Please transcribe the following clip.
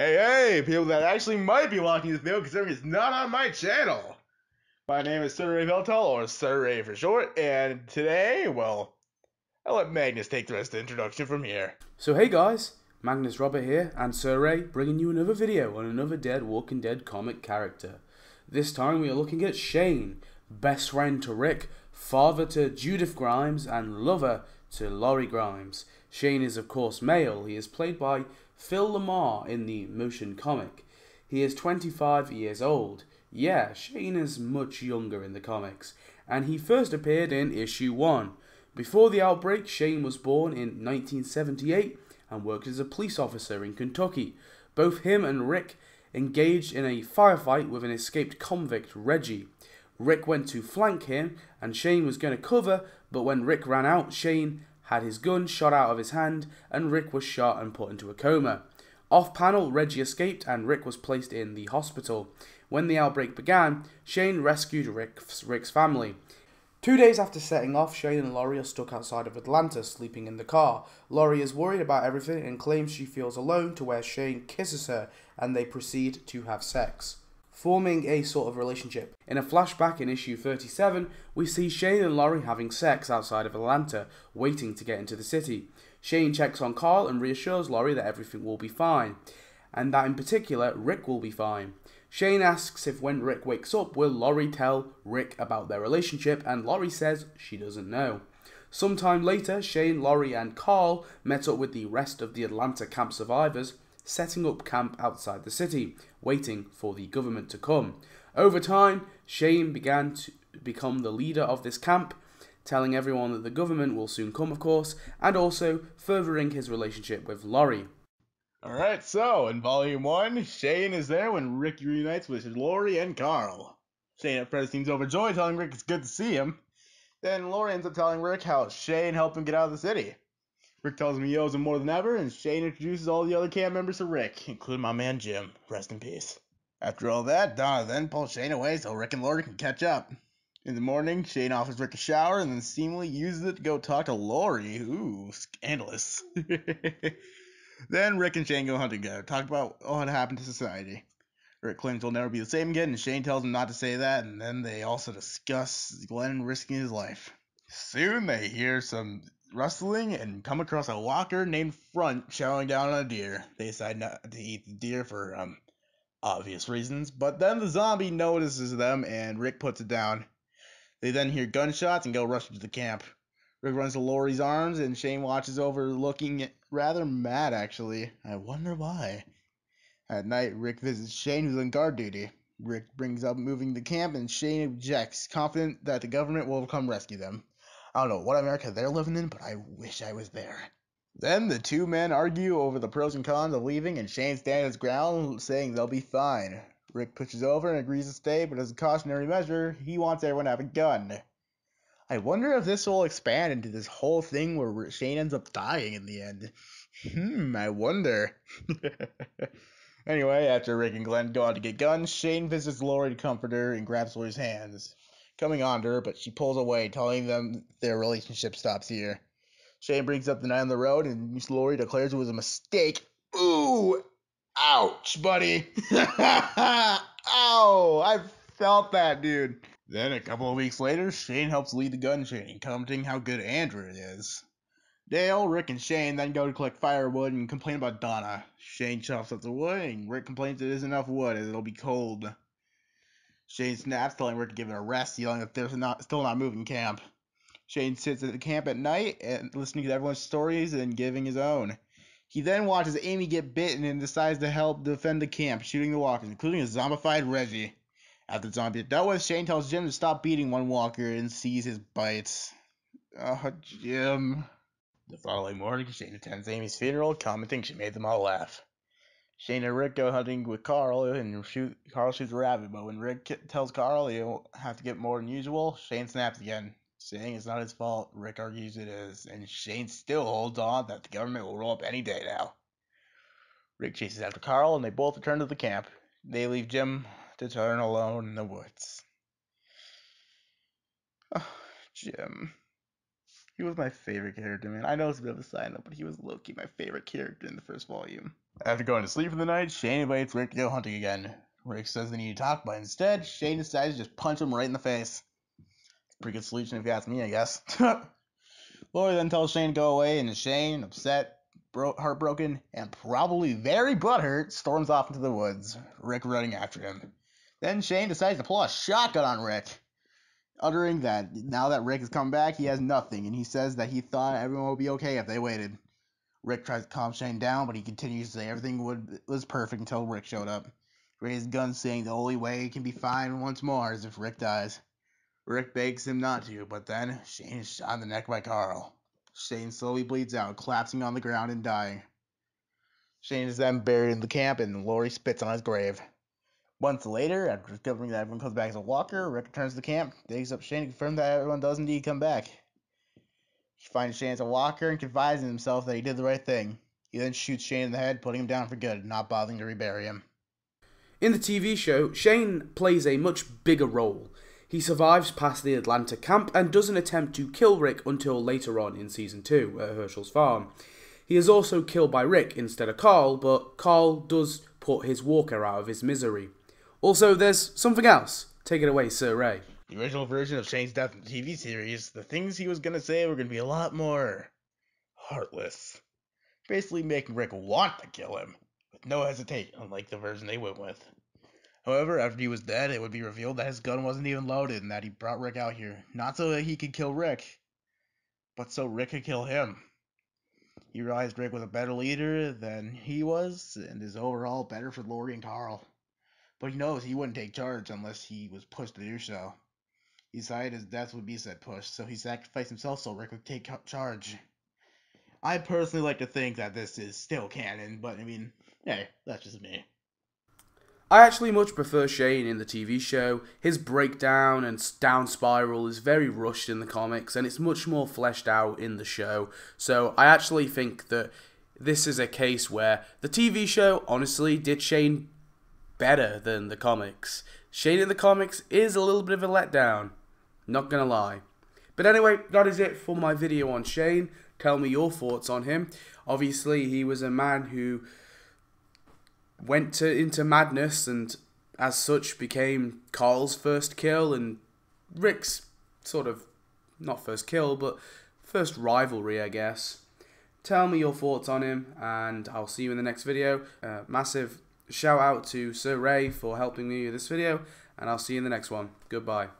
Hey, people that actually might be watching this video considering it's not on my channel. My name is Sir Ray Veltel, or Sir Ray for short, and today, well, I'll let Magnus take the rest of the introduction from here. So hey guys, Magnus Robert here, and Sir Ray bringing you another video on another dead Walking Dead comic character. This time we are looking at Shane, best friend to Rick, father to Judith Grimes, and lover to Lori Grimes. Shane is of course male. He is played by Phil Lamar in the motion comic. He is 25 years old. Yeah, Shane is much younger in the comics, and he first appeared in issue 1. Before the outbreak, Shane was born in 1978 and worked as a police officer in Kentucky. Both him and Rick engaged in a firefight with an escaped convict, Reggie. Rick went to flank him and Shane was going to cover, but when Rick ran out, Shane had his gun shot out of his hand and Rick was shot and put into a coma. Off-panel, Reggie escaped and Rick was placed in the hospital. When the outbreak began, Shane rescued Rick's family. 2 days after setting off, Shane and Lori are stuck outside of Atlanta, sleeping in the car. Lori is worried about everything and claims she feels alone, to where Shane kisses her and they proceed to have sex, forming a sort of relationship. In a flashback in issue 37, we see Shane and Lori having sex outside of Atlanta, waiting to get into the city. Shane checks on Carl and reassures Lori that everything will be fine, and that in particular, Rick will be fine. Shane asks if when Rick wakes up, will Lori tell Rick about their relationship, and Lori says she doesn't know. Sometime later, Shane, Lori, and Carl met up with the rest of the Atlanta camp survivors, setting up camp outside the city, waiting for the government to come. Over time, Shane began to become the leader of this camp, telling everyone that the government will soon come, of course, and also furthering his relationship with Lori. Alright, so, in Volume 1, Shane is there when Rick reunites with Lori and Carl. Shane at first seems overjoyed, telling Rick it's good to see him. Then Lori ends up telling Rick how Shane helped him get out of the city. Rick tells him he owes him more than ever, and Shane introduces all the other camp members to Rick, including my man Jim. Rest in peace. After all that, Donna then pulls Shane away so Rick and Lori can catch up. In the morning, Shane offers Rick a shower and then seemingly uses it to go talk to Lori. Ooh, scandalous. Then Rick and Shane go hunting together, talk about what happened to society. Rick claims he'll never be the same again, and Shane tells him not to say that, and then they also discuss Glenn risking his life. Soon they hear some rustling and come across a walker named Front chowing down on a deer. They decide not to eat the deer for, obvious reasons, but then the zombie notices them and Rick puts it down. They then hear gunshots and go rushing to the camp. Rick runs to Lori's arms and Shane watches over, looking rather mad actually. I wonder why. At night, Rick visits Shane, who's on guard duty. Rick brings up moving the camp and Shane objects, confident that the government will come rescue them. I don't know what America they're living in, but I wish I was there. Then the two men argue over the pros and cons of leaving, and Shane stands his ground, saying they'll be fine. Rick pushes over and agrees to stay, but as a cautionary measure, he wants everyone to have a gun. I wonder if this will expand into this whole thing where Shane ends up dying in the end. I wonder. Anyway, after Rick and Glenn go out to get guns, Shane visits Lori to comfort her and grabs Lori's hands, coming on to her, but she pulls away, telling them their relationship stops here. Shane brings up the night on the road, and Lori declares it was a mistake. Ooh! Ouch, buddy! Ow! I felt that, dude. Then, a couple of weeks later, Shane helps lead the gun chain, commenting how good Andrew is. Dale, Rick, and Shane then go to collect firewood and complain about Donna. Shane chops up the wood, and Rick complains it isn't enough wood as it'll be cold. Shane snaps, telling Rick to give it a rest, yelling that they're still not moving camp. Shane sits at the camp at night and listening to everyone's stories and giving his own. He then watches Amy get bitten and decides to help defend the camp, shooting the walkers, including a zombified Reggie. After the zombie is dealt with, Shane tells Jim to stop beating one walker and sees his bites. Oh, Jim. The following morning, Shane attends Amy's funeral, commenting she made them all laugh. Shane and Rick go hunting with Carl, and Carl shoots a rabbit, but when Rick tells Carl he'll have to get more than usual, Shane snaps again, saying it's not his fault. Rick argues it is, and Shane still holds on that the government will roll up any day now. Rick chases after Carl, and they both return to the camp. They leave Jim to turn alone in the woods. Oh, Jim. He was my favorite character, man. I know it's a bit of a side note, but he was low-key my favorite character in the first volume. After going to sleep for the night, Shane invites Rick to go hunting again. Rick says they need to talk, but instead, Shane decides to just punch him right in the face. Pretty good solution if you ask me, I guess. Lori then tells Shane to go away, and Shane, upset, heartbroken, and probably very butthurt, storms off into the woods, Rick running after him. Then Shane decides to pull a shotgun on Rick, uttering that now that Rick has come back, he has nothing, and he says that he thought everyone would be okay if they waited. Rick tries to calm Shane down, but he continues to say everything was perfect until Rick showed up. He raised his gun, saying the only way he can be fine once more is if Rick dies. Rick begs him not to, but then Shane is shot in the neck by Carl. Shane slowly bleeds out, collapsing on the ground and dying. Shane is then buried in the camp, and Lori spits on his grave. Months later, after discovering that everyone comes back as a walker, Rick returns to the camp, digs up Shane, and confirms that everyone does indeed come back. He finds Shane as a walker and confides in himself that he did the right thing. He then shoots Shane in the head, putting him down for good, not bothering to rebury him. In the TV show, Shane plays a much bigger role. He survives past the Atlanta camp and doesn't attempt to kill Rick until later on in Season 2 at Herschel's farm. He is also killed by Rick instead of Carl, but Carl does put his walker out of his misery. Also, there's something else. Take it away, Sir Ray. The original version of Shane's death in the TV series, the things he was going to say were going to be a lot more heartless. Basically making Rick want to kill him, with no hesitation, unlike the version they went with. However, after he was dead, it would be revealed that his gun wasn't even loaded and that he brought Rick out here, not so that he could kill Rick, but so Rick could kill him. He realized Rick was a better leader than he was, and is overall better for Lori and Carl. But he knows he wouldn't take charge unless he was pushed to do so. He decided his death would be said push, so he sacrificed himself so Rick would take charge. I personally like to think that this is still canon, but I mean, hey, that's just me. I actually much prefer Shane in the TV show. His breakdown and down spiral is very rushed in the comics, and it's much more fleshed out in the show. So I actually think that this is a case where the TV show honestly did Shane better than the comics. Shane in the comics is a little bit of a letdown, not gonna lie. But anyway, that is it for my video on Shane. Tell me your thoughts on him. Obviously, he was a man who went into Magnus and as such became Carl's first kill and Rick's sort of, not first kill, but first rivalry, I guess. Tell me your thoughts on him, and I'll see you in the next video. Massive shout out to Sir Ray for helping me with this video, and I'll see you in the next one. Goodbye.